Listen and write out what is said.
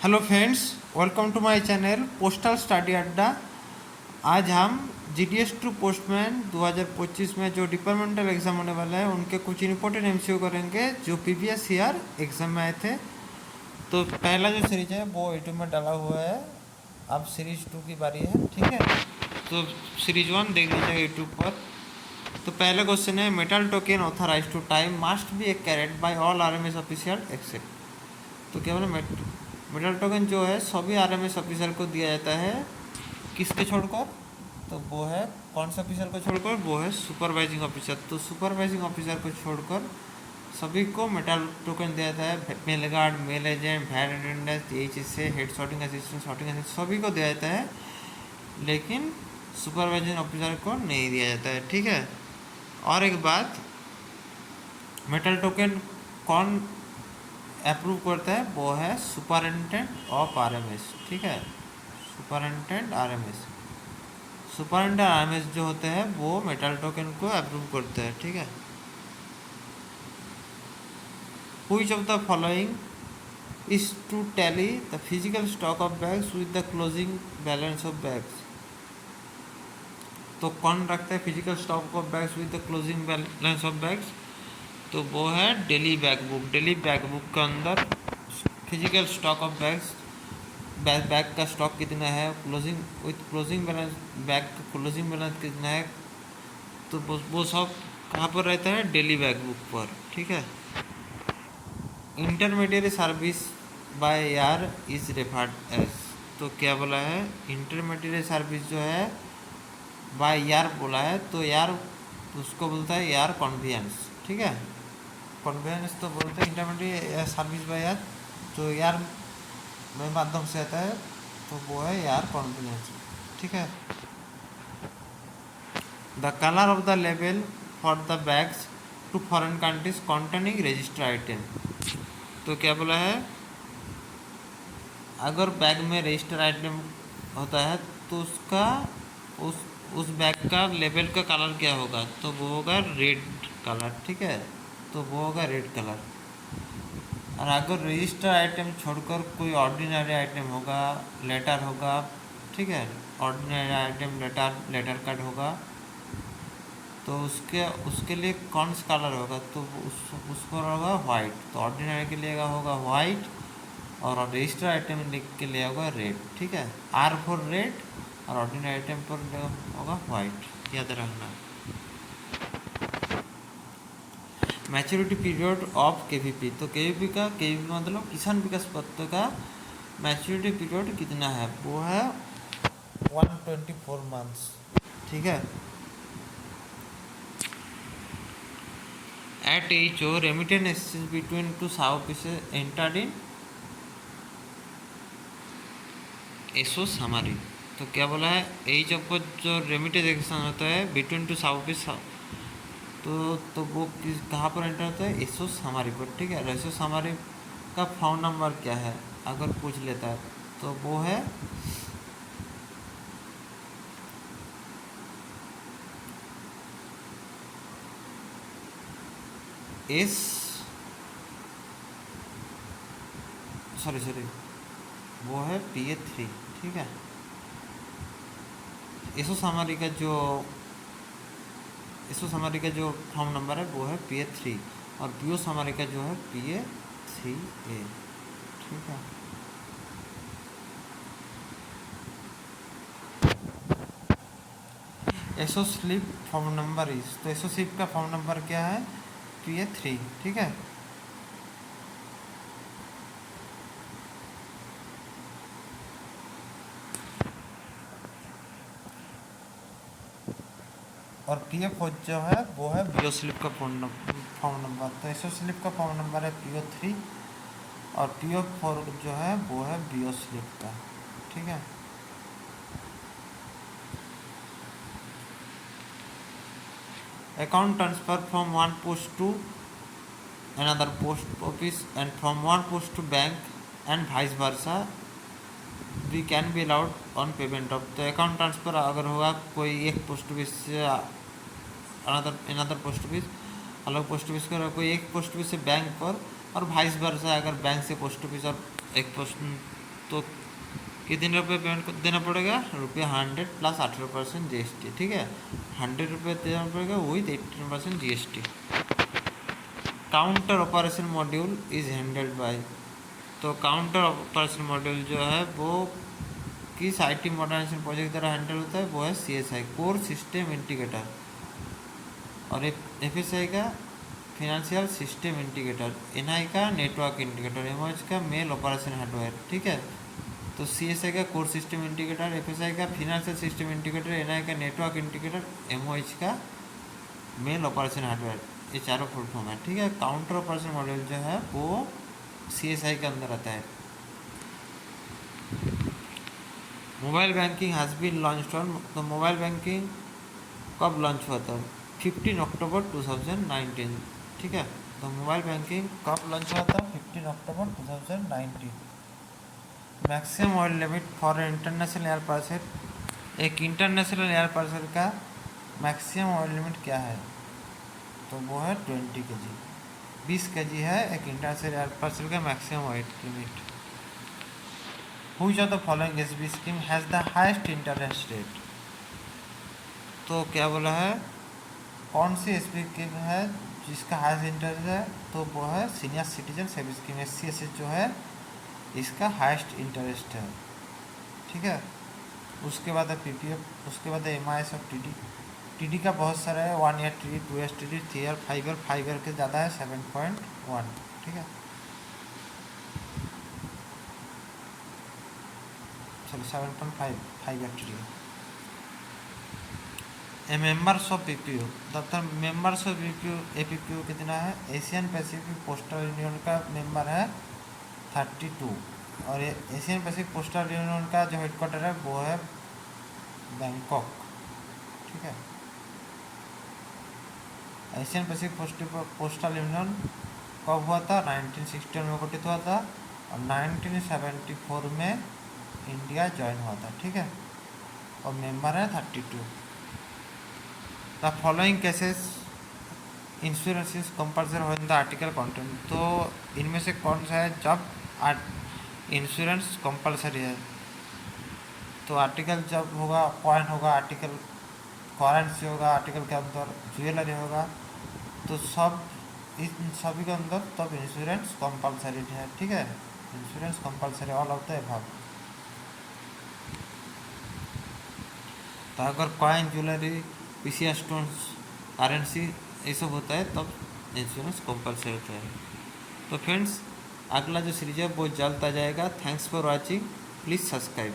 Hello friends, welcome to my channel postal study Adda. आज हम GDS to postman 2025 में जो डिपार्टमेंटल एग्ज़ाम होने वाला है उनके कुछ इंपॉर्टेंट एमसीक्यू करेंगे जो प्रीवियस ईयर एग्ज़ाम में आए थे। तो पहला जो सीरीज है वो यूट्यूब में डाला हुआ है, अब सीरीज 2 की बारी है। ठीक है, तो सीरीज 1 देख लीजिएगा यूट्यूब पर। तो पहला क्वेश्चन है, metal token authorise to time must be a carried by all RMS official except. तो क्या बोले, मेटल टोकन जो है सभी आरएमएस ऑफिसर को दिया जाता है, किसके छोड़कर? तो वो है कौन से ऑफिसर को छोड़कर? वो है सुपरवाइजिंग ऑफिसर। तो सुपरवाइजिंग ऑफिसर को छोड़कर सभी को मेटल टोकन दिया जाता है। Mail guard, mail agent, wait attendance, HSA, head sorting assistant, sorting assistant सभी को दिया जाता है, लेकिन सुपरवाइजिंग ऑफिसर को नहीं दिया जाता है। ठीक है, और एक बात, मेटल टोकन कौन अप्रूव करता है? वो है सुपरिटेंडेंट ऑफ आरएमएस। ठीक है, सुपरिटेंडेंट आरएमएस, सुपरिटेंडेंट आरएमएस जो होते हैं वो मेटल टोकन को अप्रूव करते हैं। ठीक है, which of the following is to tally the physical stock of bags with the closing balance of bags. तो कौन रखता है physical stock of bags with the closing balance of bags? तो वो है daily bag book. Daily bag book के अंदर physical stock of bags, bag का स्टॉक कितना है, closing with closing balance, bag का क्लोजिंग बैलेंस कितना है, तो वो सब कहाँ पर रहता है? डेली बैग बुक पर। ठीक है, इंटरमीडिएट सर्विस बाय यार इज रेफर्ड एज। तो क्या बोला है? इंटरमीडिएट सर्विस जो है बाय यार बोला है, तो यार उसको बोलता है यार कन्वीनियंस। ठीक है, कन्वीनियंस तो बोलते हैं इंटरमीडिएट सर्विस बाय यार, तो यार में माध्यम से आता है, तो वो है यार कॉन्फिडेंस। ठीक है, the colour of the label for the bags to foreign countries containing register item. तो क्या बोला है? अगर बैग में रजिस्टर आइटम होता है तो उसका उस बैग का लेबल का कलर क्या होगा? तो वो होगा रेड कलर। ठीक है, तो वो होगा रेड कलर। और अगर रजिस्टर आइटम छोड़कर कोई ऑर्डिनरी आइटम होगा, लेटर होगा, ठीक है, ऑर्डिनरी आइटम लेटर कार्ड होगा, तो उसके लिए कौन सा कलर होगा? तो उसको होगा वाइट। तो ऑर्डिनरी के लिए होगा वाइट, और रजिस्टर आइटम के लिए होगा रेड। ठीक है, आर फॉर रेड, और ऑर्डिनरी आइटम पर होगा वाइट, याद रखना। Maturity period of KVP. तो केवीपी मतलब किसान विकास पत्र का मैच्योरिटी पीरियड कितना है? वो है 124 मंथ्स। ठीक है, at H O remittance between two sub offices entered in SO summary. तो क्या बोला है? एच ऑफ जो रेमिटेंस एक्शन होता है बिटवीन टू सब ऑफिस, तो वो कहाँ पर एंटर होता है? एसओ समारी पर। ठीक है, एसओ समारी का फोन नंबर क्या है अगर पूछ लेता है? तो वो है एस सॉरी वो है PA3। ठीक है, एसओ समारी का जो फॉर्म नंबर है वो है PA3, और पीओ समारी का जो है PA3A। ठीक है, एसओ स्लिप फॉर्म नंबर इस, तो एसओ स्लिप का फॉर्म नंबर क्या है? PA3। ठीक है, और PF जो है वो है बीओ स्लिप का फॉर्म नंबर। तो एसओ स्लिप का फॉर्म नंबर है PO3, और PO4 जो है वो है बीओ स्लिप का। ठीक है, account transfer from one post to another post office and from one post to bank and vice versa we can be allowed on payment of. तो अकाउंट ट्रांसफ़र अगर होगा कोई एक पोस्ट ऑफिस से another post office, अलग post office का, कोई एक पोस्ट ऑफिस से बैंक पर, और वाइस वर्सा अगर बैंक से पोस्ट ऑफिस और एक तो कितने रुपये पेमेंट देना पड़ेगा? ₹100 प्लस 18% GST, ठीक है। ₹100 देना पड़ेगा with 18% GST। Counter operation module is handled by, तो काउंटर ऑपरेशन मॉड्यूल जो है वो किस IT मॉडर्नाइजेशन प्रोजेक्ट द्वारा हैंडल होता है? वो है CSI, कोर सिस्टम इंटीग्रेटर, और FSI का फिनेंशियल सिस्टम इंटीग्रेटर, NI का नेटवर्क इंटीग्रेटर, MOH का मेल ऑपरेशन हार्डवेयर, ठीक है। तो CSI का कोर सिस्टम इंटीग्रेटर, FSI का फिनेंशियल सिस्टम इंटीग्रेटर, NI का नेटवर्क इंटीग्रेटर, MOH का मेल ऑपरेशन हार्डवेयर, ये चारों फुल फॉर्म है, ठीक है। काउंटर ऑपरेशन मॉड्यूल जो है वो CSI के अंदर आता है। Mobile banking has been launched on, तो मोबाइल बैंकिंग कब लॉन्च हुआ था? 15 अक्टूबर 2019, ठीक है। तो मोबाइल बैंकिंग कब लॉन्च हुआ था? 15 अक्टूबर 2019। Maximum oil limit for international air parcel, एक इंटरनेशनल एयर पार्सल का मैक्सिमम ऑयल लिमिट क्या है? तो वो है 20 kg, 20 kg है एक इंटरनेशनल एयर पार्सल का maximum oil limit. Which of the following SB scheme has the highest interest rate, तो क्या बोला है? कौन सी एसबी स्कीम है जिसका हाईएस्ट इंटरेस्ट है? तो वो है senior citizen saving scheme, SC/SC जो है इसका हाईएस्ट इंटरेस्ट है, ठीक है। उसके बाद है PPF, उसके बाद है MIS और TD का बहुत सारा है, 1 year TD, 2 year TD, 3 year, 5 year के ज़्यादा है 7.1, ठीक है, sorry 7.5 year TD। A members of PPU, तथा मेंबर्स ऑफ APPU कितना है? एशियन पैसिफिक पोस्टल यूनियन का मेंबर है 32, और एशियन पैसिफिक पोस्टल यूनियन का जो हेडक्वार्टर है वो है बैंकॉक, ठीक है। एशियन पैसिफिक पोस्टल यूनियन कब हुआ था? 1961 में गठित हुआ था, और 1974 में इंडिया ज्वाइन हुआ था, ठीक है, और मेंबर है 32। The following cases insurance is compulsory हो इन द आर्टिकल कंटेंट, तो इनमें से कौन सा है जब इंश्योरेंस कंपल्सरी है? तो आर्टिकल जब होगा कॉइन होगा, आर्टिकल करेंसी होगा, आर्टिकल के अंदर ज्वेलरी होगा, तो सब इन सभी के अंदर तब इंश्योरेंस कंपल्सरी है, ठीक है। Insurance compulsory all of the above. तो अगर coin, jewellery, PCI stones, currency ये सब होता है तब इंश्योरेंस कंपल्सरी होता है। तो फ्रेंड्स अगला जो सीरीज है वो जल्द आ जाएगा। Thanks for watching, please subscribe.